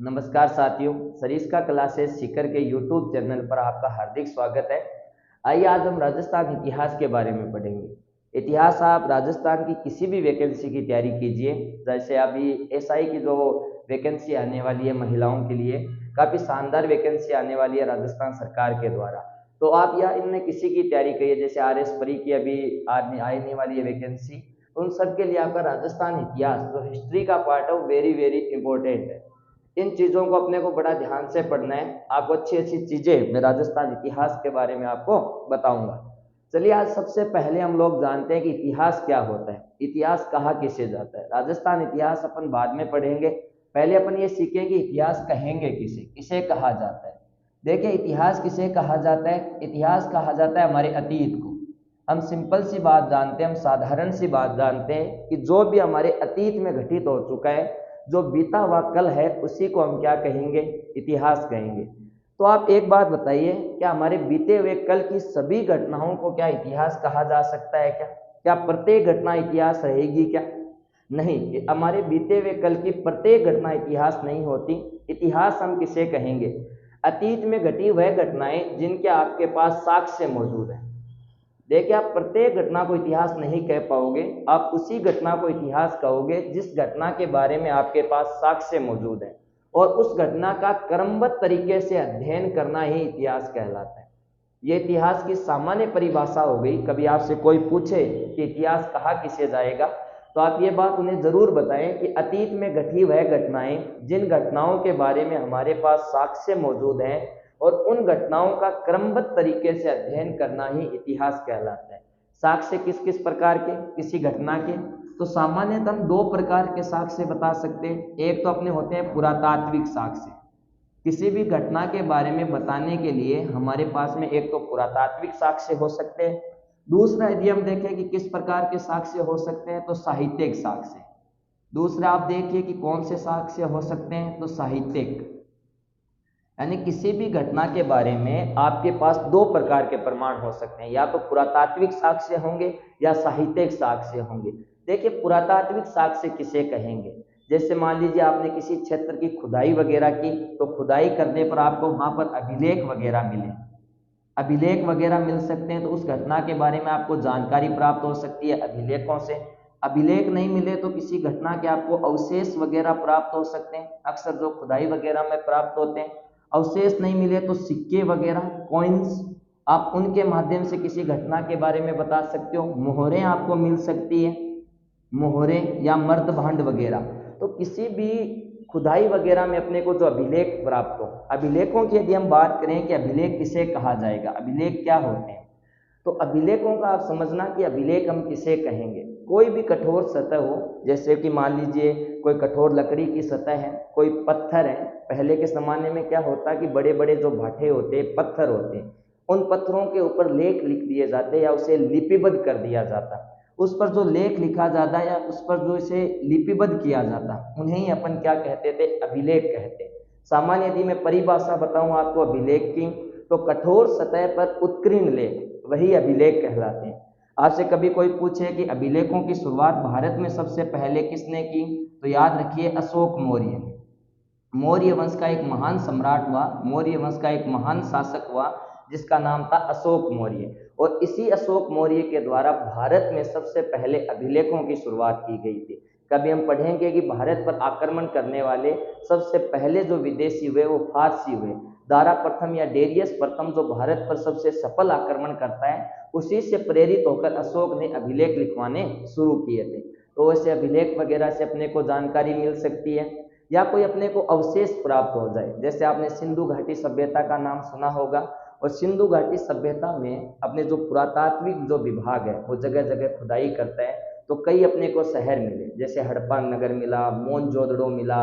नमस्कार साथियों, सरिस्का क्लासेस सीकर के यूट्यूब चैनल पर आपका हार्दिक स्वागत है। आइए आज हम राजस्थान इतिहास के बारे में पढ़ेंगे। इतिहास आप राजस्थान की किसी भी वैकेंसी की तैयारी कीजिए, जैसे अभी एसआई की जो वैकेंसी आने वाली है महिलाओं के लिए, काफ़ी शानदार वैकेंसी आने वाली है राजस्थान सरकार के द्वारा। तो आप या इनमें किसी की तैयारी करिए, जैसे RS परी की अभी आने वाली है वैकेंसी। तो उन सब के लिए आपका राजस्थान इतिहास जो हिस्ट्री का पार्ट है वो वेरी वेरी इंपॉर्टेंट है। इन चीज़ों को अपने को बड़ा ध्यान से पढ़ना है। आपको अच्छी अच्छी चीज़ें मैं राजस्थान इतिहास के बारे में आपको बताऊंगा। चलिए आज सबसे पहले हम लोग जानते हैं कि इतिहास क्या होता है, इतिहास कहा किसे जाता है। राजस्थान इतिहास अपन बाद में पढ़ेंगे, पहले अपन ये सीखेंगे कि इतिहास कहेंगे किसे, किसे कहा जाता है। देखिए इतिहास किसे कहा जाता है, इतिहास कहा जाता है हमारे अतीत को। हम सिंपल सी बात जानते हैं, हम साधारण सी बात जानते हैं कि जो भी हमारे अतीत में घटित हो चुका है, जो बीता हुआ कल है, उसी को हम क्या कहेंगे, इतिहास कहेंगे। तो आप एक बात बताइए, क्या हमारे बीते हुए कल की सभी घटनाओं को क्या इतिहास कहा जा सकता है? क्या क्या प्रत्येक घटना इतिहास रहेगी क्या? नहीं, हमारे बीते हुए कल की प्रत्येक घटना इतिहास नहीं होती। इतिहास हम किसे कहेंगे? अतीत में घटी वह घटनाएं जिनके आपके पास साक्ष्य मौजूद है। देखिए आप प्रत्येक घटना को इतिहास नहीं कह पाओगे, आप उसी घटना को इतिहास कहोगे जिस घटना के बारे में आपके पास साक्ष्य मौजूद है, और उस घटना का क्रमबद्ध तरीके से अध्ययन करना ही इतिहास कहलाता है। ये इतिहास की सामान्य परिभाषा हो गई। कभी आपसे कोई पूछे कि इतिहास कहा किसे जाएगा, तो आप ये बात उन्हें जरूर बताएं कि अतीत में घटी वह घटनाएं जिन घटनाओं के बारे में हमारे पास साक्ष्य मौजूद हैं, और उन घटनाओं का क्रमबद्ध तरीके से अध्ययन करना ही इतिहास कहलाता है। साक्ष्य किस किस प्रकार के किसी घटना के? तो सामान्यतः हम दो प्रकार के साक्ष्य बता सकते हैं। एक तो अपने होते हैं पुरातात्विक साक्ष्य। किसी भी घटना के बारे में बताने के लिए हमारे पास में एक तो पुरातात्विक साक्ष्य हो सकते हैं। दूसरा यदि हम देखें कि किस प्रकार के साक्ष्य हो सकते हैं, तो साहित्यिक साक्ष्य। दूसरा आप देखिए कि कौन से साक्ष्य हो सकते हैं, तो साहित्यिक। यानी किसी भी घटना के बारे में आपके पास दो प्रकार के प्रमाण हो सकते हैं, या तो पुरातात्विक साक्ष्य होंगे या साहित्यिक साक्ष्य होंगे। देखिए पुरातात्विक साक्ष्य किसे कहेंगे? जैसे मान लीजिए आपने किसी क्षेत्र की खुदाई वगैरह की, तो खुदाई करने पर आपको वहां पर अभिलेख वगैरह मिले, अभिलेख वगैरह मिल सकते हैं, तो उस घटना के बारे में आपको जानकारी प्राप्त हो सकती है अभिलेखों से। अभिलेख नहीं मिले तो किसी घटना के आपको अवशेष वगैरह प्राप्त हो सकते हैं, अक्सर जो खुदाई वगैरह में प्राप्त होते हैं। अवशेष नहीं मिले तो सिक्के वगैरह, कॉइन्स, आप उनके माध्यम से किसी घटना के बारे में बता सकते हो। मोहरें आपको मिल सकती है, मोहरें या मर्द भांड वगैरह। तो किसी भी खुदाई वगैरह में अपने को जो अभिलेख प्राप्त हो, अभिलेखों की यदि हम बात करें कि अभिलेख किसे कहा जाएगा, अभिलेख क्या होते हैं, तो अभिलेखों का आप समझना कि अभिलेख हम किसे कहेंगे। कोई भी कठोर सतह हो, जैसे कि मान लीजिए कोई कठोर लकड़ी की सतह है, कोई पत्थर है। पहले के ज़माने में क्या होता कि बड़े बड़े जो भाटे होते हैं, पत्थर होते हैं, उन पत्थरों के ऊपर लेख लिख दिए जाते या उसे लिपिबद्ध कर दिया जाता। उस पर जो लेख लिखा जाता या उस पर जो इसे लिपिबद्ध किया जाता, उन्हें ही अपन क्या कहते थे, अभिलेख कहते। सामान्य यदि मैं परिभाषा बताऊं आपको अभिलेख की, तो कठोर सतह पर उत्कीर्ण लेख वही अभिलेख कहलाते हैं। आपसे कभी कोई पूछे कि अभिलेखों की शुरुआत भारत में सबसे पहले किसने की, तो याद रखिए अशोक मौर्य ने। मौर्य वंश का एक महान सम्राट हुआ, मौर्य वंश का एक महान शासक हुआ जिसका नाम था अशोक मौर्य, और इसी अशोक मौर्य के द्वारा भारत में सबसे पहले अभिलेखों की शुरुआत की गई थी। कभी हम पढ़ेंगे कि भारत पर आक्रमण करने वाले सबसे पहले जो विदेशी हुए वो फारसी हुए। दारा प्रथम या डेरियस प्रथम जो भारत पर सबसे सफल आक्रमण करता है, उसी से प्रेरित होकर अशोक ने अभिलेख लिखवाने शुरू किए थे। तो वैसे अभिलेख वगैरह से अपने को जानकारी मिल सकती है, या कोई अपने को अवशेष प्राप्त हो जाए। जैसे आपने सिंधु घाटी सभ्यता का नाम सुना होगा, और सिंधु घाटी सभ्यता में अपने जो पुरातात्विक जो विभाग है वो जगह जगह खुदाई करता है, तो कई अपने को शहर मिले, जैसे हड़प्पा नगर मिला, मोहनजोदड़ो मिला।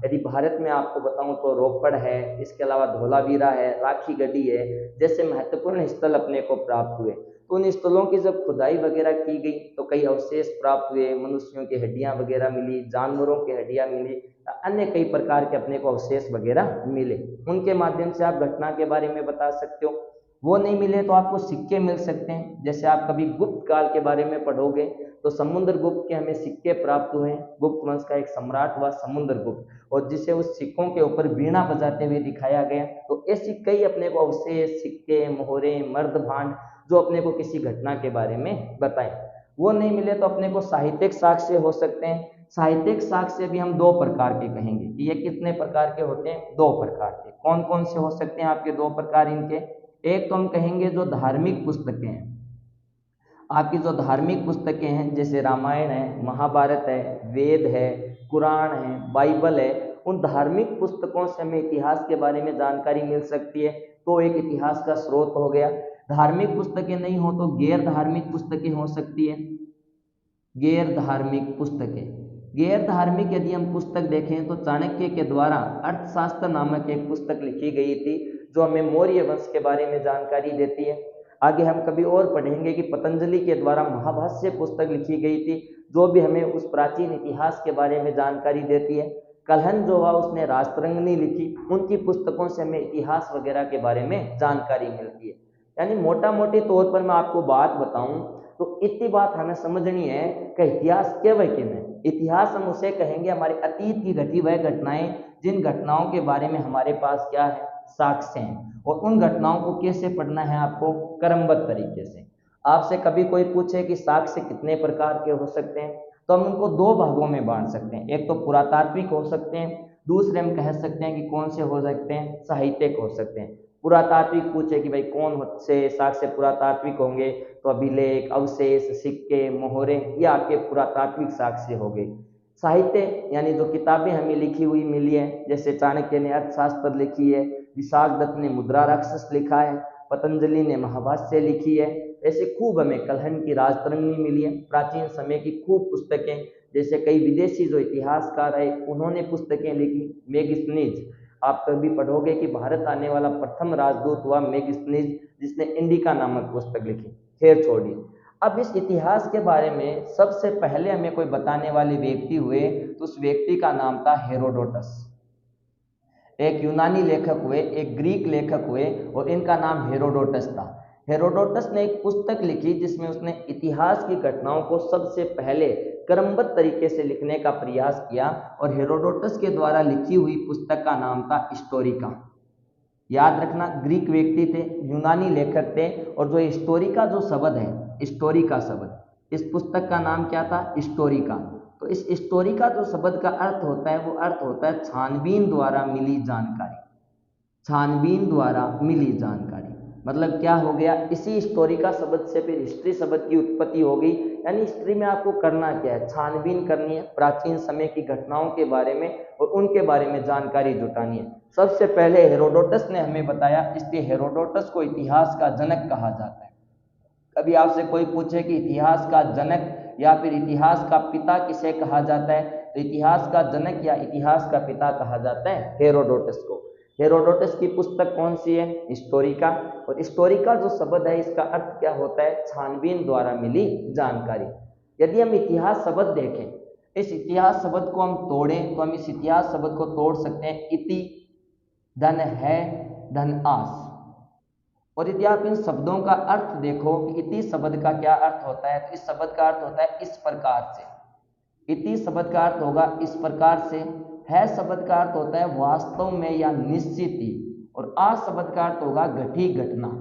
यदि भारत में आपको बताऊं तो रोपड़ है, इसके अलावा धोलावीरा है, राखी गढ़ी है, जैसे महत्वपूर्ण स्थल अपने को प्राप्त हुए। तो उन स्थलों की जब खुदाई वगैरह की गई तो कई अवशेष प्राप्त हुए, मनुष्यों की हड्डियां वगैरह मिली, जानवरों की हड्डियां मिली, अन्य कई प्रकार के अपने को अवशेष वगैरह मिले। उनके माध्यम से आप घटना के बारे में बता सकते हो। वो नहीं मिले तो आपको सिक्के मिल सकते हैं। जैसे आप कभी गुप्त काल के बारे में पढ़ोगे तो समुद्रगुप्त के हमें सिक्के प्राप्त हुए। गुप्त वंश का एक सम्राट हुआ समुद्रगुप्त, और जिसे उस सिक्कों के ऊपर वीणा बजाते हुए दिखाया गया। तो ऐसी कई अपने को अवशेष, सिक्के, मोहरे, मर्द भांड जो अपने को किसी घटना के बारे में बताएं। वो नहीं मिले तो अपने को साहित्यिक साक्ष्य हो सकते हैं। साहित्यिक साक्ष्य भी हम दो प्रकार के कहेंगे कि ये कितने प्रकार के होते हैं, दो प्रकार के। कौन कौन से हो सकते हैं आपके दो प्रकार इनके? एक तो हम कहेंगे जो धार्मिक पुस्तकें हैं, आपकी जो धार्मिक पुस्तकें हैं जैसे रामायण है, महाभारत है, वेद है, कुरान है, बाइबल है, उन धार्मिक पुस्तकों से हमें इतिहास के बारे में जानकारी मिल सकती है। तो एक इतिहास का स्रोत हो गया। धार्मिक पुस्तकें नहीं हो तो गैर धार्मिक पुस्तकें हो सकती है। गैर धार्मिक पुस्तकें, गैर धार्मिक यदि हम पुस्तक देखें तो चाणक्य के द्वारा अर्थशास्त्र नामक एक पुस्तक लिखी गई थी जो हमें मौर्य वंश के बारे में जानकारी देती है। आगे हम कभी और पढ़ेंगे कि पतंजलि के द्वारा महाभाष्य पुस्तक लिखी गई थी जो भी हमें उस प्राचीन इतिहास के बारे में जानकारी देती है। कलहन जो हुआ उसने राष्ट्रंगनी लिखी, उनकी पुस्तकों से हमें इतिहास वगैरह के बारे में जानकारी मिलती है। यानी मोटा मोटी तौर पर मैं आपको बात बताऊं तो इतनी बात हमें समझनी है कि इतिहास केवल किन है। इतिहास हम उसे कहेंगे हमारे अतीत की घटी वह घटनाएं जिन घटनाओं के बारे में हमारे पास क्या है, साक्ष्य हैं, और उन घटनाओं को कैसे पढ़ना है आपको, क्रमबद्ध तरीके से। आपसे कभी कोई पूछे कि साक्ष्य कितने प्रकार के हो सकते हैं तो हम उनको दो भागों में बांट सकते हैं। एक तो पुरातात्विक हो सकते हैं, दूसरे हम कह सकते हैं कि कौन से हो सकते हैं, साहित्यिक हो सकते हैं। पुरातात्विक पूछे कि भाई कौन से साक्ष्य पुरातात्विक होंगे तो अभिलेख, अवशेष, सिक्के, मोहरे, ये आपके पुरातात्विक साक्ष्य हो गए। साहित्य यानी जो किताबें हमें लिखी हुई मिली है, जैसे चाणक्य ने अर्थशास्त्र लिखी है, विशाख दत्त ने मुद्रा राक्षस लिखा है, पतंजलि ने महाभाष्य लिखी है। ऐसे खूब हमें कलहन की राजतरंगिणी मिली है, प्राचीन समय की खूब पुस्तकें। जैसे कई विदेशी जो इतिहासकार है उन्होंने पुस्तकें लिखी। मेगस्थनीज, आप कभी पढ़ोगे कि भारत आने वाला प्रथम राजदूत हुआ मेगस्थनीज, जिसने इंडिका नामक पुस्तक लिखी। खैर छोड़िए, अब इस इतिहास के बारे में सबसे पहले हमें कोई बताने वाले व्यक्ति हुए तो उस व्यक्ति का नाम था हेरोडोटस। एक यूनानी लेखक हुए, एक ग्रीक लेखक हुए, और इनका नाम हेरोडोटस था। हेरोडोटस ने एक पुस्तक लिखी जिसमें उसने इतिहास की घटनाओं को सबसे पहले क्रमबद्ध तरीके से लिखने का प्रयास किया, और हेरोडोटस के द्वारा लिखी हुई पुस्तक का नाम था हिस्टोरिका। याद रखना, ग्रीक व्यक्ति थे, यूनानी लेखक थे, और जो हिस्टोरिका जो शब्द है, हिस्टोरिका शब्द, इस पुस्तक का नाम क्या था, हिस्टोरिका। तो इस हिस्टोरिका जो शब्द का अर्थ होता है वो अर्थ होता है छानबीन द्वारा मिली जानकारी। छानबीन द्वारा मिली जानकारी मतलब क्या हो गया, इसी हिस्टोरिका शब्द से फिर हिस्ट्री शब्द की उत्पत्ति हो गई। यानी हिस्ट्री में आपको करना क्या है, छानबीन करनी है प्राचीन समय की घटनाओं के बारे में और उनके बारे में जानकारी जुटानी है। सबसे पहले हेरोडोटस ने हमें बताया, इसलिए हेरोडोटस को इतिहास का जनक कहा जाता है। कभी आपसे कोई पूछे कि इतिहास का जनक या फिर इतिहास का पिता किसे कहा जाता है, तो इतिहास का जनक या इतिहास का पिता कहा जाता है हेरोडोटस को। हेरोडोटस की पुस्तक कौन सी है, हिस्टोरिका। और हिस्टोरिका जो शब्द है इसका अर्थ क्या होता है, छानबीन द्वारा मिली जानकारी। यदि हम इतिहास शब्द देखें, इस इतिहास शब्द को हम तोड़ें तो हम इस इतिहास शब्द को तोड़ सकते हैं इति धन है धन आस। और यदि आप इन शब्दों का अर्थ देखो कि इति शब्द का क्या अर्थ होता है, तो इस शब्द का अर्थ होता है इस प्रकार से। इति शब्द का अर्थ होगा इस प्रकार से। है शब्द का अर्थ होता है वास्तव में या निश्चित ही। और आ शब्द का अर्थ होगा घटी घटना।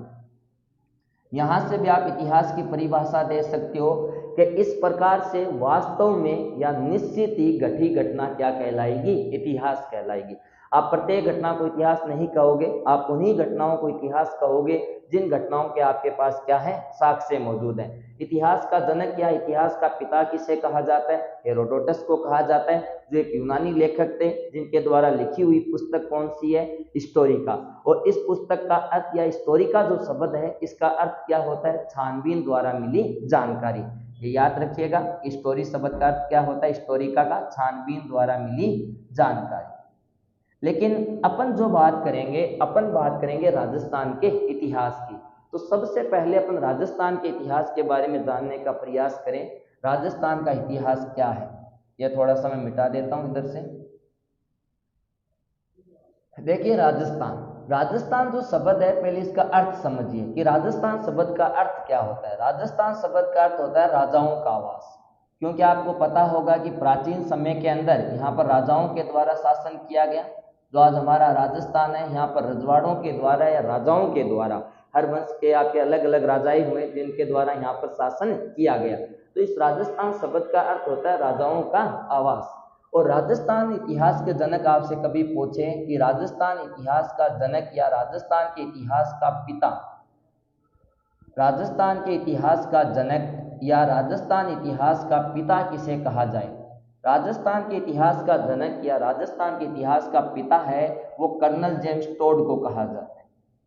यहां से भी आप इतिहास की परिभाषा दे सकते हो कि इस प्रकार से वास्तव में या निश्चित ही घटी घटना क्या कहलाएगी, इतिहास कहलाएगी। आप प्रत्येक घटना को इतिहास नहीं कहोगे, आप उन्हीं घटनाओं को इतिहास कहोगे जिन घटनाओं के आपके पास क्या है, साक्ष्य मौजूद है। इतिहास का जनक या इतिहास का पिता किसे कहा जाता है, हेरोडोटस को कहा जाता है, जो एक यूनानी लेखक थे जिनके द्वारा लिखी हुई पुस्तक कौन सी है, हिस्टोरिका। और इस पुस्तक का अर्थ या हिस्टोरिका जो शब्द है इसका अर्थ क्या होता है, छानबीन द्वारा मिली जानकारी। ये याद रखिएगा, हिस्टोरी शब्द का अर्थ क्या होता है, हिस्टोरिका का छानबीन द्वारा मिली जानकारी। लेकिन अपन जो बात करेंगे, अपन बात करेंगे राजस्थान के इतिहास की। तो सबसे पहले अपन राजस्थान के इतिहास के बारे में जानने का प्रयास करें। राजस्थान का इतिहास क्या है, यह थोड़ा सा मैं मिटा देता हूं इधर से। देखिए राजस्थान, राजस्थान जो शब्द है, पहले इसका अर्थ समझिए कि राजस्थान शब्द का अर्थ क्या होता है। राजस्थान शब्द का अर्थ होता है राजाओं का आवास। क्योंकि आपको पता होगा कि प्राचीन समय के अंदर यहाँ पर राजाओं के द्वारा शासन किया गया। जो आज हमारा राजस्थान है, यहाँ पर रजवाड़ों के द्वारा या राजाओं के द्वारा, हर वंश के आपके अलग अलग राजाई हुए जिनके द्वारा यहाँ पर शासन किया गया। तो इस राजस्थान शब्द का अर्थ होता है राजाओं का आवास। और राजस्थान इतिहास के जनक आपसे कभी पूछे कि राजस्थान इतिहास का जनक या राजस्थान के इतिहास का पिता, राजस्थान के इतिहास का जनक या राजस्थान इतिहास का पिता किसे कहा जाए? राजस्थान के इतिहास का जनक या राजस्थान के इतिहास का पिता है वो कर्नल जेम्स टोड को कहा जाता है।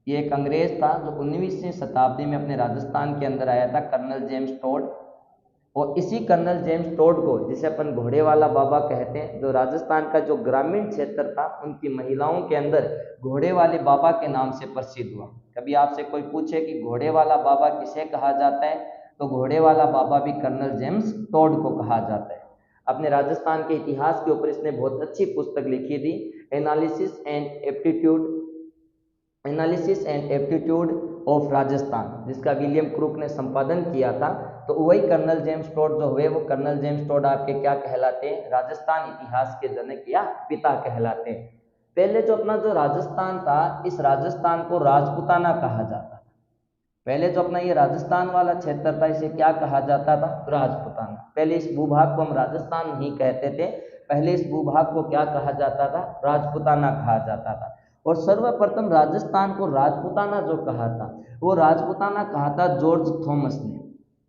ये एक अंग्रेज था जो 19वीं शताब्दी में अपने राजस्थान के अंदर आया था, कर्नल जेम्स टोड। और इसी कर्नल जेम्स टोड को, जिसे अपन घोड़े वाला बाबा कहते हैं, जो राजस्थान का जो ग्रामीण क्षेत्र था उनकी महिलाओं के अंदर घोड़े वाले बाबा के नाम से प्रसिद्ध हुआ। कभी आपसे कोई पूछे कि घोड़े वाला बाबा किसे कहा जाता है, तो घोड़े वाला बाबा भी कर्नल जेम्स टोड को कहा जाता है। अपने राजस्थान के इतिहास के ऊपर इसने बहुत अच्छी पुस्तक लिखी थी, analysis and aptitude of Rajasthan, जिसका विलियम क्रूक ने संपादन किया था। तो वही कर्नल जेम्स टोड जो हुए, वो कर्नल जेम्स टोड आपके क्या कहलाते हैं? राजस्थान इतिहास के जनक या पिता कहलाते हैं। पहले जो अपना जो राजस्थान था, इस राजस्थान को राजपूताना कहा जाता था। पहले जो अपना ये राजस्थान वाला क्षेत्र था, इसे क्या कहा जाता था? राजपूताना। पहले इस भूभाग को हम राजस्थान नहीं कहते थे, पहले इस भूभाग को क्या कहा जाता था? राजपूताना कहा जाता था। और सर्वप्रथम राजस्थान को राजपूताना जो कहा था, वो राजपूताना कहा था जॉर्ज थॉमस ने।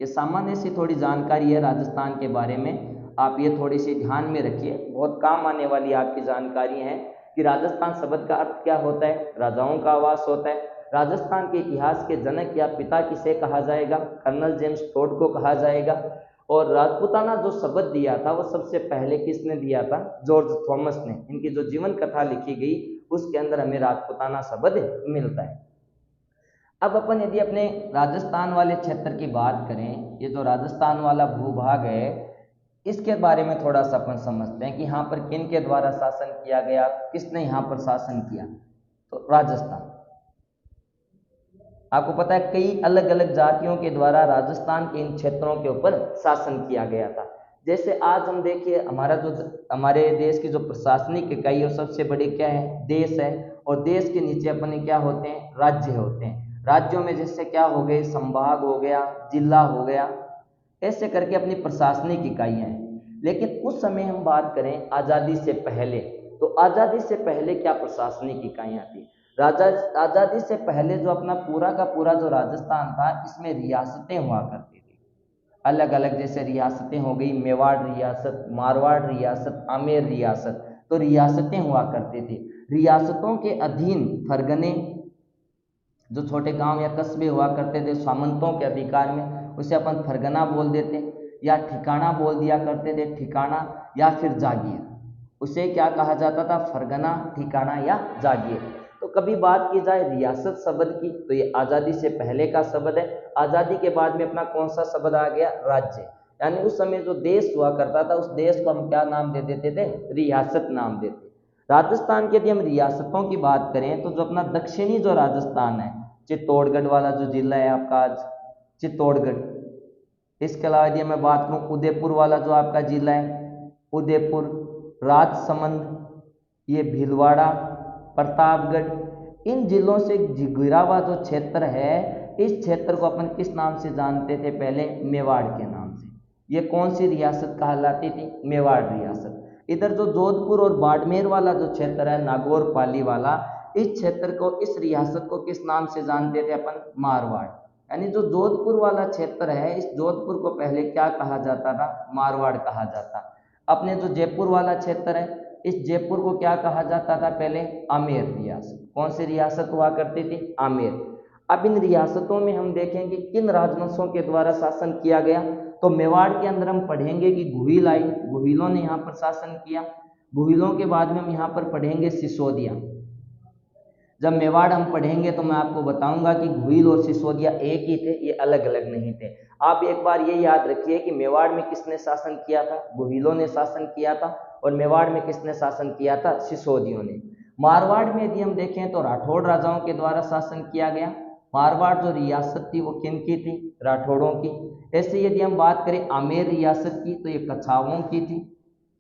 ये सामान्य सी थोड़ी जानकारी है राजस्थान के बारे में, आप ये थोड़ी सी ध्यान में रखिए, बहुत काम आने वाली आपकी जानकारी है कि राजस्थान शब्द का अर्थ क्या होता है? राजाओं का आवास होता है। राजस्थान के इतिहास के जनक या पिता किसे कहा जाएगा? कर्नल जेम्स टोड को कहा जाएगा। और राजपूताना जो शब्द दिया था वो सबसे पहले किसने दिया था? जॉर्ज थॉमस ने। इनकी जो जीवन कथा लिखी गई उसके अंदर हमें राजपूताना शब्द मिलता है। अब अपन यदि अपने राजस्थान वाले क्षेत्र की बात करें, ये जो राजस्थान वाला भूभाग है, इसके बारे में थोड़ा सा अपन समझते हैं कि यहाँ पर किन के द्वारा शासन किया गया, किसने यहाँ पर शासन किया। तो राजस्थान, आपको पता है कई अलग अलग जातियों के द्वारा राजस्थान के इन क्षेत्रों के ऊपर शासन किया गया था। जैसे आज हम देखिए, हमारे देश की जो प्रशासनिक इकाई है सबसे बड़ी क्या है? देश है। और देश के नीचे अपने क्या होते हैं? राज्य होते हैं। राज्यों में जैसे क्या हो गए? संभाग हो गया, जिला हो गया, ऐसे करके अपनी प्रशासनिक इकाइयां हैं। लेकिन उस समय हम बात करें आज़ादी से पहले, तो आज़ादी से पहले क्या प्रशासनिक इकाइयां थी? आज़ादी से पहले जो अपना पूरा का पूरा जो राजस्थान था, इसमें रियासतें हुआ करती थी अलग अलग। जैसे रियासतें हो गई मेवाड़ रियासत, मारवाड़ रियासत, आमेर रियासत। तो रियासतें हुआ करती थी। रियासतों के अधीन फरगने, जो छोटे गांव या कस्बे हुआ करते थे सामंतों के अधिकार में, उसे अपन फरगना बोल देते, या ठिकाना बोल दिया करते थे, ठिकाना या फिर जागीर। उसे क्या कहा जाता था? फरगना, ठिकाना या जागीर। तो कभी बात की जाए रियासत शब्द की, तो ये आज़ादी से पहले का शब्द है। आज़ादी के बाद में अपना कौन सा शब्द आ गया? राज्य। यानी उस समय जो देश हुआ करता था, उस देश को हम क्या नाम दे देते थे? रियासत नाम देते। राजस्थान की यदि हम रियासतों की बात करें, तो जो अपना दक्षिणी जो राजस्थान है, चित्तौड़गढ़ वाला जो जिला है आपका आज, चित्तौड़गढ़। इसके अलावा यदि मैं बात करूँ उदयपुर वाला जो आपका जिला है, उदयपुर, राजसमंद, ये भीलवाड़ा, प्रतापगढ़, इन जिलों से घिरा हुआ जो क्षेत्र है, इस क्षेत्र को अपन किस नाम से जानते थे? पहले मेवाड़ के नाम से। ये कौन सी रियासत कहलाती थी? मेवाड़ रियासत। इधर जो जोधपुर और बाड़मेर वाला जो क्षेत्र है, नागौर पाली वाला, इस क्षेत्र को, इस रियासत को किस नाम से जानते थे अपन? मारवाड़। यानी जो जोधपुर वाला क्षेत्र है, इस जोधपुर को पहले क्या कहा जाता था? मारवाड़ कहा जाता। अपने जो जयपुर वाला क्षेत्र है, इस जयपुर को क्या कहा जाता था? पहले आमेर रियासत। कौन सी रियासत हुआ करती थी? आमेर। अब इन रियासतों में हम देखेंगे किन राजवंशों के द्वारा शासन किया गया। तो मेवाड़ के अंदर हम पढ़ेंगे कि गुहिल आई, गुहिलों ने यहाँ पर शासन किया। गुहिलों के बाद में हम यहाँ पर पढ़ेंगे सिसोदिया। जब मेवाड़ हम पढ़ेंगे तो मैं आपको बताऊंगा कि गुहिल और सिसोदिया एक ही थे, ये अलग अलग नहीं थे। आप एक बार ये याद रखिए कि मेवाड़ में किसने शासन किया था? गुहिलों ने शासन किया था। और मेवाड़ में किसने शासन किया था? सिसोदियों ने। मारवाड़ में यदि हम देखें तो राठौड़ राजाओं के द्वारा शासन किया गया। मारवाड़ जो रियासत थी वो किन की थी? राठौड़ों की। ऐसे यदि हम बात करें आमेर रियासत की तो ये कछावों की थी।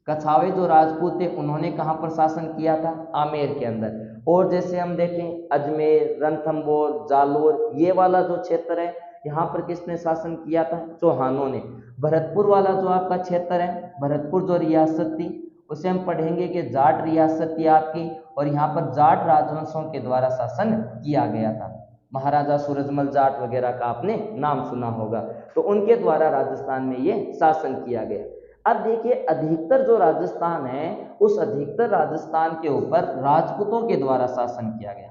कछावे जो राजपूत थे उन्होंने कहाँ पर शासन किया था? आमेर के अंदर। और जैसे हम देखें अजमेर, रणथंभौर, जालोर, ये वाला जो क्षेत्र है यहाँ पर किसने शासन किया था? चौहानों ने। भरतपुर वाला जो आपका क्षेत्र है, भरतपुर जो रियासत थी उसे हम पढ़ेंगे कि जाट रियासत थी आपकी, और यहाँ पर जाट राजवंशों के द्वारा शासन किया गया था। महाराजा सूरजमल जाट वगैरह का आपने नाम सुना होगा, तो उनके द्वारा राजस्थान में ये शासन किया गया। अब देखिए अधिकतर जो राजस्थान है उस अधिकतर राजस्थान के ऊपर राजपूतों के द्वारा शासन किया गया।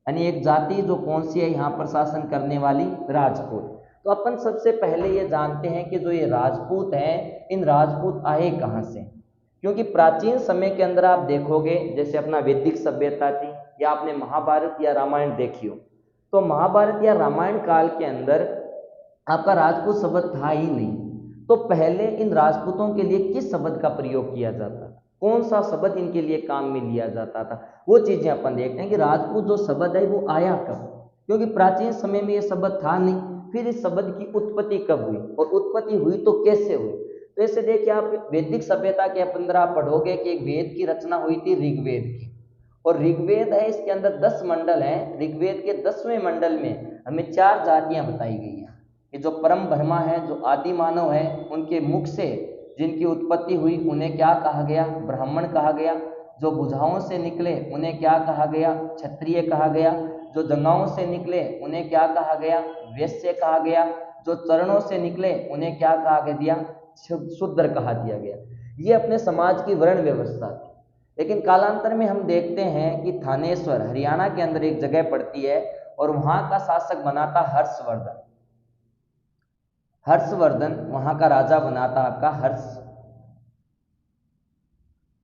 यानी एक जाति जो कौन सी है यहाँ पर शासन करने वाली? राजपूत। तो अपन सबसे पहले ये जानते हैं कि जो ये राजपूत हैं, इन राजपूत आए कहाँ से? क्योंकि प्राचीन समय के अंदर आप देखोगे जैसे अपना वैदिक सभ्यता थी, या आपने महाभारत या रामायण देखी हो, तो महाभारत या रामायण काल के अंदर आपका राजपूत शब्द था ही नहीं। तो पहले इन राजपूतों के लिए किस शब्द का प्रयोग किया जाता था? कौन सा शब्द इनके लिए काम में लिया जाता था? वो चीजें अपन देखते हैं कि राजपूत जो शब्द है वो आया कब, क्योंकि प्राचीन समय में ये शब्द था नहीं। फिर इस शब्द की उत्पत्ति कब हुई, और उत्पत्ति हुई तो कैसे हुई? तो ऐसे देखिए आप वैदिक सभ्यता के अंदर आप पढ़ोगे कि एक वेद की रचना हुई थी ऋग्वेद की, और ऋग्वेद है इसके अंदर 10 मंडल हैं। ऋग्वेद के 10वें मंडल में हमें 4 जातियां बताई गई हैं कि जो परम ब्रह्मा है, जो आदि मानव है, उनके मुख से जिनकी उत्पत्ति हुई उन्हें क्या कहा गया? ब्राह्मण कहा गया। जो भुजाओं से निकले उन्हें क्या कहा गया? क्षत्रिय कहा गया। जो जंघाओं से निकले उन्हें क्या कहा गया? वैश्य कहा गया। जो चरणों से निकले उन्हें क्या कहा दिया? शूद्र कहा दिया गया। ये अपने समाज की वर्ण व्यवस्था थी। लेकिन कालांतर में हम देखते हैं कि थानेश्वर हरियाणा के अंदर एक जगह पड़ती है, और वहां का शासक बना था हर्षवर्धन। हर्षवर्धन वहां का राजा बना था आपका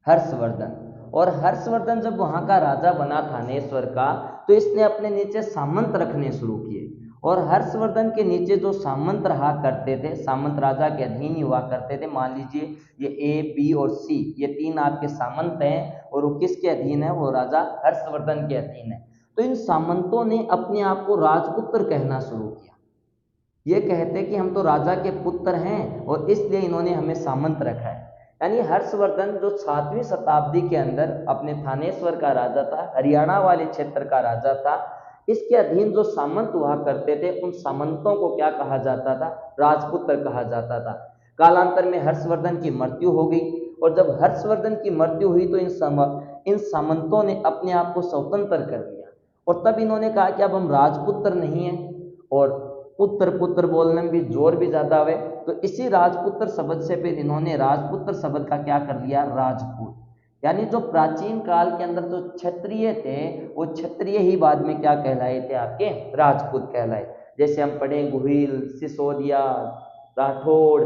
हर्षवर्धन। और हर्षवर्धन जब वहां का राजा बना थानेश्वर का, तो इसने अपने नीचे सामंत रखने शुरू किए। और हर्षवर्धन के नीचे जो सामंत रहा करते थे, सामंत राजा के अधीन ही हुआ करते थे। मान लीजिए ये ए, बी और सी, ये 3 आपके सामंत हैं, और वो किसके अधीन है? वो राजा हर्षवर्धन के अधीन है। तो इन सामंतों ने अपने आप को राजपुत्र कहना शुरू किया। ये कहते कि हम तो राजा के पुत्र हैं, और इसलिए इन्होंने हमें सामंत रखा है। यानी हर्षवर्धन जो 7वीं शताब्दी के अंदर अपने थानेश्वर का राजा था, हरियाणा वाले क्षेत्र का राजा था, इसके अधीन जो सामंत हुआ करते थे उन सामंतों को क्या कहा जाता था? राजपुत्र कहा जाता था। कालांतर में हर्षवर्धन की मृत्यु हो गई, और जब हर्षवर्धन की मृत्यु हुई तो इन सामंतों ने अपने आप को स्वतंत्र कर लिया, और तब इन्होंने कहा कि अब हम राजपुत्र नहीं है, और पुत्र पुत्र बोलने में भी जोर भी ज्यादा हुए, तो इसी राजपुत्र शब्द से फिर इन्होंने राजपुत्र शब्द का क्या कर लिया? राजपूत। यानी जो प्राचीन काल के अंदर जो क्षत्रिय थे वो क्षत्रिय ही बाद में क्या कहलाए थे? आपके राजपूत कहलाए। जैसे हम पढ़े गुहिल, सिसोदिया, राठौड़,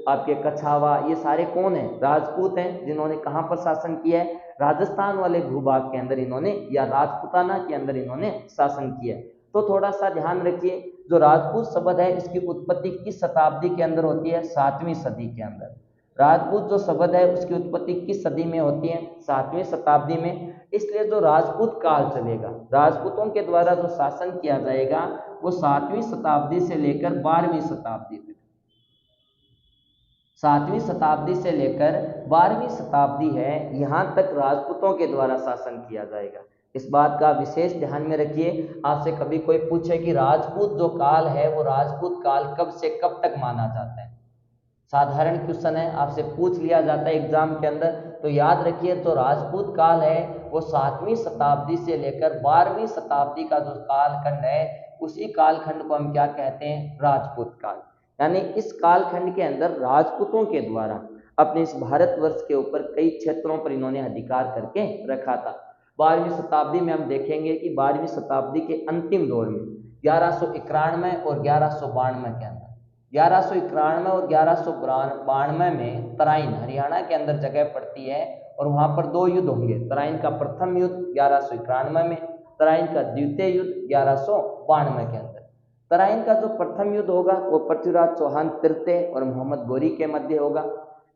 आपके कछावा, ये सारे कौन है? राजपूत हैं, जिन्होंने कहाँ पर शासन किया है? राजस्थान वाले भूभाग के अंदर इन्होंने, या राजपूताना के अंदर इन्होंने शासन किया है। तो थोड़ा सा ध्यान रखिए, जो राजपूत शब्द है इसकी उत्पत्ति किस शताब्दी के अंदर होती है? 7वीं सदी के अंदर। राजपूत जो शब्द है उसकी उत्पत्ति किस सदी में होती है? 7वीं शताब्दी में। इसलिए जो राजपूत काल चलेगा, राजपूतों के द्वारा जो शासन किया जाएगा, वो 7वीं शताब्दी से लेकर 12वीं शताब्दी तक, 7वीं शताब्दी से लेकर 12वीं शताब्दी है, यहाँ तक राजपूतों के द्वारा शासन किया जाएगा। इस बात का विशेष ध्यान में रखिए। आपसे कभी कोई पूछे कि राजपूत जो काल है वो राजपूत काल कब से कब तक माना जाता है, साधारण क्वेश्चन है, आपसे पूछ लिया जाता है एग्जाम के अंदर, तो याद रखिए जो राजपूत काल है वो 7वीं शताब्दी से लेकर 12वीं शताब्दी का जो कालखंड है, उसी कालखंड को हम क्या कहते हैं? राजपूत काल। यानी इस कालखंड के अंदर राजपूतों के द्वारा अपने इस भारतवर्ष के ऊपर कई क्षेत्रों पर इन्होंने अधिकार करके रखा था। 12वीं शताब्दी में हम देखेंगे कि 12वीं शताब्दी के अंतिम दौर में 1191 और 1192 के अंदर, 1191 और 1192 में तराइन हरियाणा के अंदर जगह पड़ती है, और वहां पर 2 युद्ध होंगे। तराइन का प्रथम युद्ध 1191 में, तराइन का द्वितीय युद्ध 1192 के अंदर। तराइन का जो प्रथम युद्ध होगा वो पृथ्वीराज चौहान तृतीय और मोहम्मद गौरी के मध्य होगा।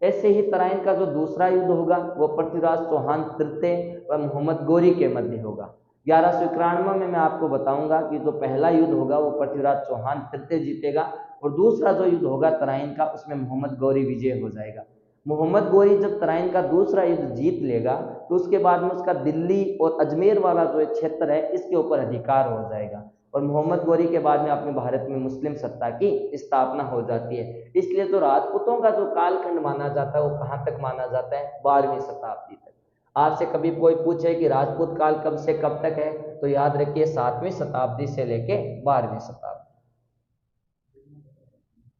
ऐसे ही तराइन का जो दूसरा युद्ध होगा वो पृथ्वीराज चौहान तृतीय व मोहम्मद गौरी के मध्य होगा। 1191 में मैं आपको बताऊंगा कि जो पहला युद्ध होगा वो पृथ्वीराज चौहान तृतीय जीतेगा और दूसरा जो युद्ध होगा तराइन का उसमें मोहम्मद गौरी विजय हो जाएगा। मोहम्मद गौरी जब तराइन का दूसरा युद्ध जीत लेगा तो उसके बाद में उसका दिल्ली और अजमेर वाला जो क्षेत्र है इसके ऊपर अधिकार हो जाएगा और मोहम्मद गौरी के बाद में अपने भारत में मुस्लिम सत्ता की स्थापना हो जाती है। इसलिए जो राजपूतों का जो कालखंड माना जाता है वो कहाँ तक माना जाता है? 12वीं शताब्दी तक। आपसे कभी कोई पूछे कि राजपूत काल कब से कब तक है तो याद रखिए 7वीं शताब्दी से लेके 12वीं शताब्दी।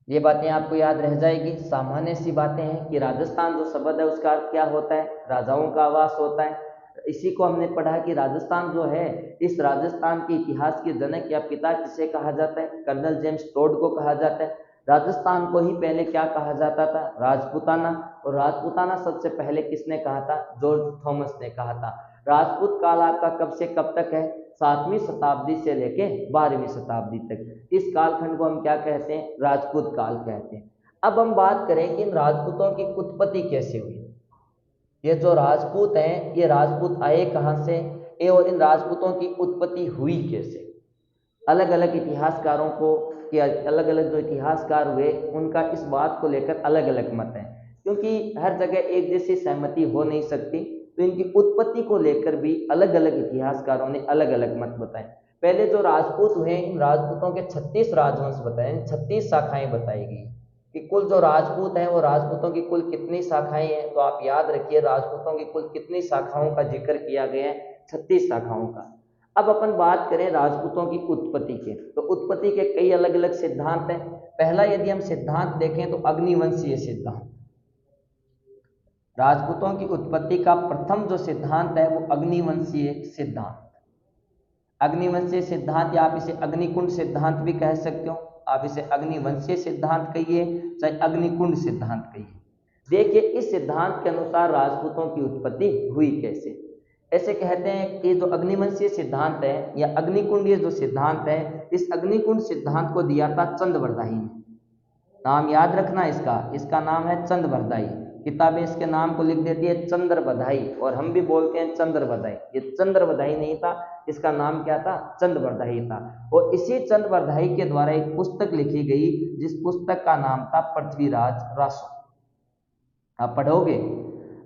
ये बातें आपको याद रह जाएगी। सामान्य सी बातें हैं कि राजस्थान जो शब्द है उसका अर्थ क्या होता है? राजाओं का आवास होता है। इसी को हमने पढ़ा कि राजस्थान जो है, इस राजस्थान के इतिहास के जनक या पिता किसे कहा जाता है? कर्नल जेम्स टोड को कहा जाता है। राजस्थान को ही पहले क्या कहा जाता था? राजपूताना। और राजपूताना सबसे पहले किसने कहा था? जॉर्ज थॉमस ने कहा था। राजपूत काल आपका कब से कब तक है? 7वीं शताब्दी से लेके 12वीं शताब्दी तक। इस कालखंड को हम क्या कहते हैं? राजपूत काल कहते हैं। अब हम बात करें कि इन राजपूतों की उत्पत्ति कैसे हुई। ये जो राजपूत हैं ये राजपूत आए कहाँ से और इन राजपूतों की उत्पत्ति हुई कैसे? अलग अलग इतिहासकारों को कि अलग अलग जो इतिहासकार हुए उनका इस बात को लेकर अलग अलग मत है, क्योंकि हर जगह एक जैसी सहमति हो नहीं सकती। तो इनकी उत्पत्ति को लेकर भी अलग अलग इतिहासकारों ने अलग अलग मत बताए। पहले जो राजपूत हुए इन राजपूतों के 36 राजवंश बताए, 36 शाखाएं बताई गई कि कुल जो राजपूत हैं वो राजपूतों की कुल कितनी शाखाएं हैं। तो आप याद रखिए राजपूतों की कुल कितनी शाखाओं का जिक्र किया गया है? 36 शाखाओं का। अब अपन बात करें राजपूतों की उत्पत्ति के, तो उत्पत्ति के कई अलग अलग सिद्धांत हैं। पहला यदि हम सिद्धांत देखें तो अग्निवंशीय सिद्धांत। राजपूतों की उत्पत्ति का प्रथम जो सिद्धांत है वो अग्निवंशीय सिद्धांत। अग्निवंशीय सिद्धांत या आप इसे अग्निकुंड सिद्धांत भी कह सकते हो। आप इसे अग्निवंशीय सिद्धांत कहिए चाहे अग्निकुंड सिद्धांत कहिए। देखिए इस सिद्धांत के अनुसार राजपूतों की उत्पत्ति हुई कैसे। ऐसे कहते हैं कि जो अग्निवंशीय सिद्धांत है या अग्निकुंडीय जो सिद्धांत है, इस अग्निकुंड सिद्धांत को दिया था चंद्रवरदाई ने। नाम याद रखना इसका नाम है चंद्रवरदाई। किताबें इसके नाम को लिख देती है चंद्रवरदाई और हम भी बोलते हैं चंद्रवरदाई। ये चंद्रवरदाई नहीं था, इसका नाम क्या था? चंद्रवरदाई था। और इसी चंद्रवरदाई के द्वारा एक पुस्तक लिखी गई जिस पुस्तक का नाम था पृथ्वीराज रासो। आप पढ़ोगे,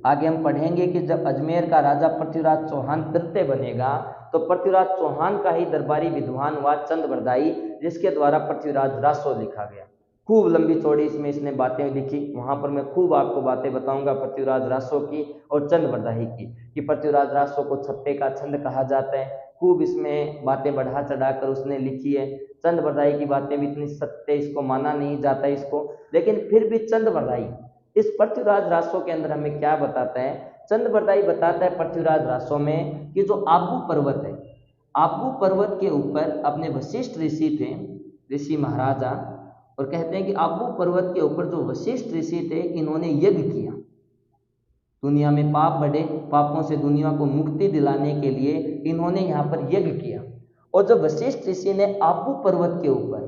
आगे हम पढ़ेंगे कि जब अजमेर का राजा पृथ्वीराज चौहान तृतीय बनेगा तो पृथ्वीराज चौहान का ही दरबारी विद्वान हुआ चंद्रवरदाई, जिसके द्वारा पृथ्वीराज रासो लिखा गया। खूब लंबी चौड़ी इसमें इसने बातें लिखी। वहां पर मैं खूब आपको बातें बताऊंगा पृथ्वीराज रासो की और चंद्रवरदाई की, कि पृथ्वीराज रासो को छत्ते का छंद कहा जाता है। खूब इसमें बातें बढ़ा चढ़ाकर उसने लिखी है। चंद्रवरदाई की बातें भी इतनी सत्य इसको माना नहीं जाता इसको, लेकिन फिर भी चंद्रवरदाई इस पृथ्वीराज रासो के अंदर हमें क्या बताता है? चंद्रवरदाई बताता है पृथ्वीराज रासो में कि जो आबू पर्वत है, आबू पर्वत के ऊपर अपने वशिष्ठ ऋषि थे, ऋषि महाराजा, और कहते हैं कि आबू पर्वत के ऊपर जो वशिष्ठ ऋषि थे इन्होंने यज्ञ किया। दुनिया में पाप बढ़े, पापों से दुनिया को मुक्ति दिलाने के लिए इन्होंने यहाँ पर यज्ञ किया। और जब वशिष्ठ ऋषि ने आबू पर्वत के ऊपर,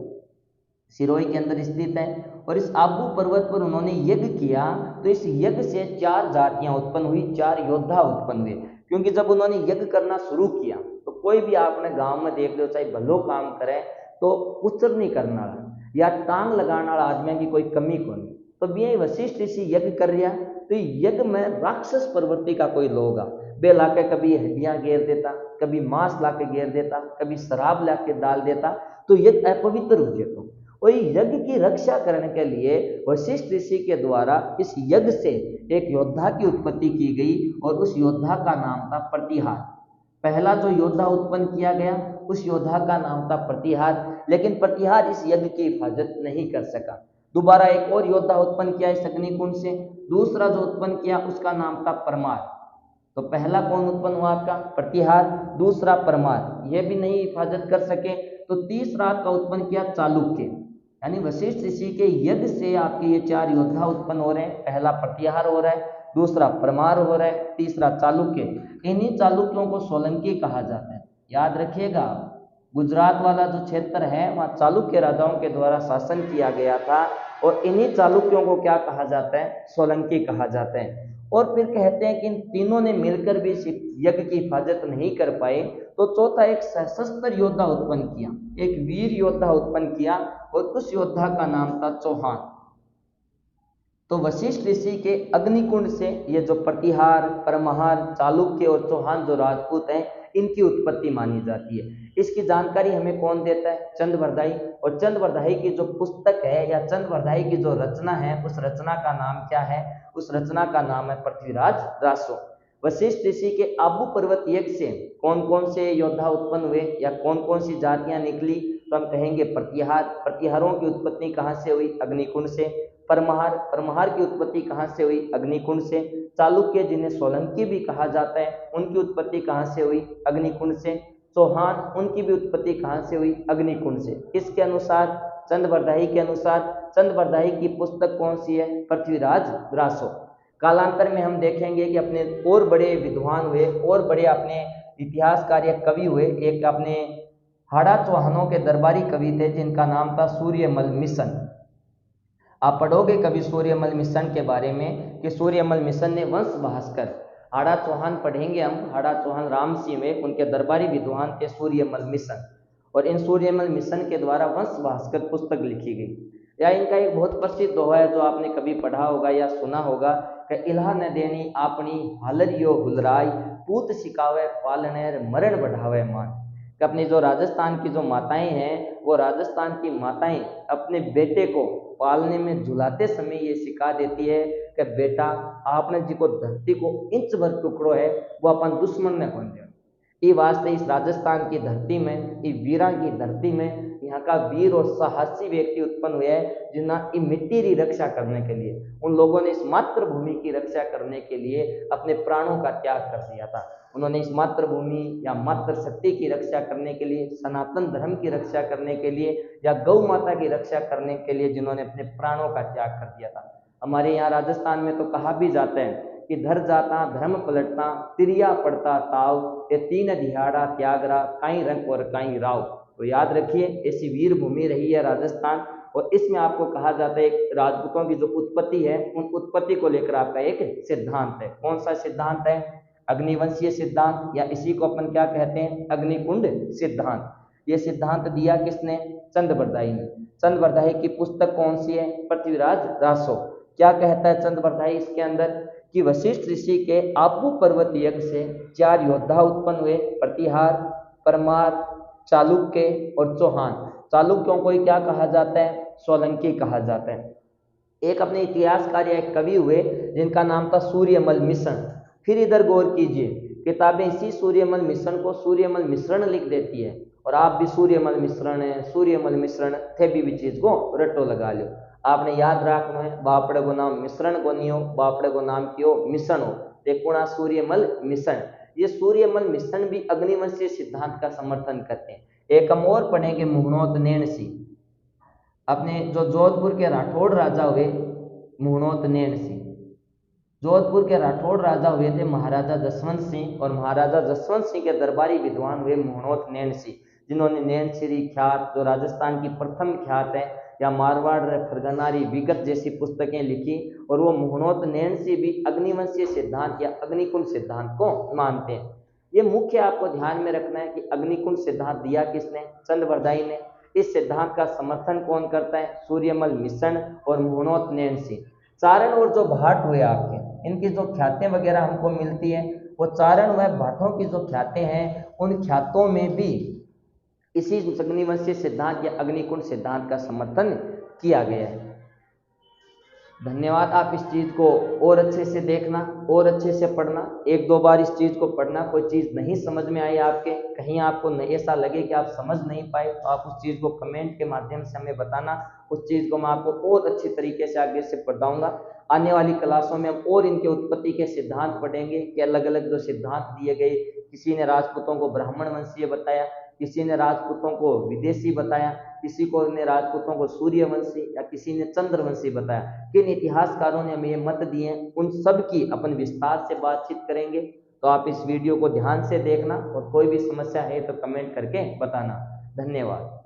सिरोही के अंदर स्थित है, और इस आबू पर्वत पर उन्होंने यज्ञ किया तो इस यज्ञ से 4 जातियां उत्पन्न हुई, 4 योद्धा उत्पन्न हुए। क्योंकि जब उन्होंने यज्ञ करना शुरू किया तो कोई भी आपने गांव में देख लो, चाहे भलो काम करे तो पुत्र नहीं करना या टांग लगाने वाला आदमी की कोई कमी को नहीं। तो ये वशिष्ठ ऋषि यज्ञ कर रहा, तो यज्ञ में राक्षस प्रवृत्ति का कोई लोग बे लाके कभी हड्डियां घेर देता, कभी मांस लाके घेर देता, कभी शराब लाके डाल देता, तो यज्ञ अपवित्र हो जाता। और यज्ञ की रक्षा करने के लिए वशिष्ठ ऋषि के द्वारा इस यज्ञ से एक योद्धा की उत्पत्ति की गई और उस योद्धा का नाम था प्रतिहार। पहला जो योद्धा उत्पन्न किया गया उस योद्धा का नाम था प्रतिहार, लेकिन प्रतिहार इस यज्ञ की हिफाजत नहीं कर सका। दोबारा एक और योद्धा उत्पन्न किया इस अग्निकुंड से, दूसरा जो उत्पन्न किया उसका नाम था परमार। तो पहला कौन उत्पन्न हुआ आपका? प्रतिहार, दूसरा परमार, यह भी नहीं हिफाजत कर सके। तो तीसरा का उत्पन्न किया चालुक्य। यानी वशिष्ठ ऋषि के यज्ञ से आपके ये 4 योद्धा उत्पन्न हो रहे हैं। पहला प्रतिहार हो रहा है, दूसरा परमार हो रहा है, तीसरा चालुक्य। इन्हीं चालुक्यों को सोलंकी कहा जाता है। याद रखिएगा, गुजरात वाला जो क्षेत्र है वहाँ चालुक्य राजाओं के द्वारा शासन किया गया था। और इन्हीं चालुक्यों को क्या कहा जाता है, सोलंकी कहा जाता है। और फिर कहते हैं कि इन तीनों ने मिलकर भी इस यज्ञ की हिफाजत नहीं कर पाए, तो चौथा एक सशस्त्र योद्धा उत्पन्न किया, एक वीर योद्धा उत्पन्न किया, और उस योद्धा का नाम था चौहान। तो वशिष्ठ ऋषि के अग्निकुंड से ये जो प्रतिहार, परमहार, चालुक्य और चौहान जो राजपूत हैं, इनकी उत्पत्ति मानी जाती है। इसकी जानकारी हमें कौन देता है, चंद्रवरदाई। और चंद्रवरदाई की जो पुस्तक है या चंद्रवरदाई की जो रचना है, उस रचना का नाम क्या है, उस रचना का नाम है पृथ्वीराज रासो। वशिष्ठ ऋषि के आबू पर्वत यज्ञ से कौन कौन से योद्धा उत्पन्न हुए या कौन कौन सी जातियां निकली, तो हम कहेंगे प्रतिहार। प्रतिहारों की उत्पत्ति कहाँ से हुई, अग्निकुंड से। परमहार, परमहार की उत्पत्ति कहाँ से हुई, अग्निकुंड से। चालुक्य जिन्हें सोलंकी भी कहा जाता है, उनकी उत्पत्ति कहाँ से हुई, अग्निकुंड से। चौहान, उनकी भी उत्पत्ति कहाँ से हुई, अग्निकुंड से। किसके अनुसार, चंद्रवरदाई के अनुसार। चंद्रवरदाई की पुस्तक कौन सी है, पृथ्वीराज रासो। कालांतर में हम देखेंगे कि अपने और बड़े विद्वान हुए और बड़े अपने इतिहासकार या कवि हुए। एक अपने हाड़ा चौहानों के दरबारी कवि थे जिनका नाम था सूर्यमल मिशन। आप पढ़ोगे कभी सूर्यमल मिशन के बारे में कि सूर्यमल मिशन ने वंश भास्कर, हाड़ा चौहान पढ़ेंगे हम, हाड़ा चौहान राम सिंह में उनके दरबारी विद्वान थे सूर्यमल मिशन। और इन सूर्यमल मिशन के द्वारा वंश भास्कर पुस्तक लिखी गई। या इनका एक बहुत प्रसिद्ध दोहा है जो आपने कभी पढ़ा होगा या सुना होगा कि इल्हा न देनी आपनी हालरियो हुलराय, पूत सिकावे पालनेर मरण बढ़ावे मान। कि अपनी जो राजस्थान की जो माताएं हैं, वो राजस्थान की माताएं अपने बेटे को पालने में झुलाते समय ये सिखा देती है कि बेटा आपने जी को धरती को इंच भर टुकड़ो है वो अपन दुश्मन ने बन दिया। ये वास्ते इस राजस्थान की धरती में, इस वीरा की धरती में यहाँ का वीर और साहसी व्यक्ति उत्पन्न हुए हैं जिन्हें इस मिट्टी की रक्षा करने के लिए, उन लोगों ने इस मातृभूमि की रक्षा करने के लिए अपने प्राणों का त्याग कर दिया था। उन्होंने इस मातृभूमि या मातृशक्ति की रक्षा करने के लिए, सनातन धर्म की रक्षा करने के लिए या गौ माता की रक्षा करने के लिए जिन्होंने अपने प्राणों का त्याग कर दिया था। हमारे यहाँ राजस्थान में तो कहा भी जाता है कि धर जाता धर्म पलटता, तिरिया पड़ता ताव, ये तीन दिहाड़ा त्यागरा, काई रंग और काई राव। तो याद रखिए, ऐसी वीर भूमि रही है राजस्थान। और इसमें आपको कहा जाता है एक राजपूतों की जो उत्पत्ति है, उन उत्पत्ति को लेकर आपका एक सिद्धांत है। कौन सा सिद्धांत है, अग्निवंशीय सिद्धांत, या इसी को अपन क्या कहते हैं, अग्निकुंड सिद्धांत। ये सिद्धांत दिया किसने, चंद्रवरदाई ने। चंद्रवरदाई की पुस्तक कौन सी है, पृथ्वीराज रासो। क्या कहता है चंद्रवरदाई इसके अंदर कि वशिष्ठ ऋषि के आबू पर्वत यज्ञ से 4 योद्धा उत्पन्न हुए, प्रतिहार, परमार, चालुक्य और चौहान। चालुक्यों को क्या कहा जाता है, सोलंकी कहा जाता है। एक अपने इतिहासकार या एक कवि हुए जिनका नाम था सूर्यमल मिश्रण। फिर इधर गौर कीजिए, किताबें इसी सूर्यमल मिश्रण को सूर्यमल मिश्रण लिख देती है, और आप भी सूर्यमल मिश्रण है, सूर्यमल मिश्रण थे भी चीज को रटो लगा लो। आपने याद रखना है, बापड़े को नाम मिश्रण को नहीं हो, बापड़े को नाम क्यों मिश्रण हो, देखो सूर्यमल मिश्रण। ये सूर्यमल मिश्रण भी अग्निवंशीय सिद्धांत का समर्थन करते हैं। एक हम और पढ़ेंगे, मुहनोत नैणसी। अपने जो जोधपुर के राठौड़ राजा हुए, मुहनोत नैणसी, जोधपुर के राठौड़ राजा हुए थे महाराजा जसवंत सिंह, और महाराजा जसवंत सिंह के दरबारी विद्वान हुए मुहनोत नैणसी, जिन्होंने नैनसिरी ख्यात, जो राजस्थान की प्रथम ख्यात है, या मारवाड़ फरगनारी विगत जैसी पुस्तकें लिखी। और वो मुहनोत नैणसी भी अग्निवंशीय सिद्धांत या अग्निकुंड सिद्धांत को मानते हैं। ये मुख्य आपको ध्यान में रखना है कि अग्निकुंड सिद्धांत दिया किसने, चंद्रवरदाई ने। इस सिद्धांत का समर्थन कौन करता है, सूर्यमल मिश्रण और मुहनोत नैणसी। चारण और जो भाट हुए आपके, इनकी जो ख्यातें वगैरह हमको मिलती है, वो चारण व भाटों की जो ख्यातें हैं, उन ख्यातों में भी इसी अग्निवंशीय सिद्धांत या अग्निकुंड सिद्धांत का समर्थन किया गया है। धन्यवाद। आप इस चीज को और अच्छे से देखना और अच्छे से पढ़ना, 1-2 बार इस चीज को पढ़ना। कोई चीज नहीं समझ में आई आपके, कहीं आपको ऐसा लगे कि आप समझ नहीं पाए, तो आप उस चीज को कमेंट के माध्यम से हमें बताना। उस चीज को मैं आपको और अच्छी तरीके से आगे से पढ़ाऊंगा। आने वाली क्लासों में हम और इनके उत्पत्ति के सिद्धांत पढ़ेंगे कि अलग अलग जो सिद्धांत दिए गए, किसी ने राजपूतों को ब्राह्मण वंशीय बताया, किसी ने राजपूतों को विदेशी बताया, किसी को ने राजपूतों को सूर्यवंशी या किसी ने चंद्रवंशी बताया। किन इतिहासकारों ने हमें ये मत दिए, उन सब की अपन विस्तार से बातचीत करेंगे। तो आप इस वीडियो को ध्यान से देखना, और कोई भी समस्या है तो कमेंट करके बताना। धन्यवाद।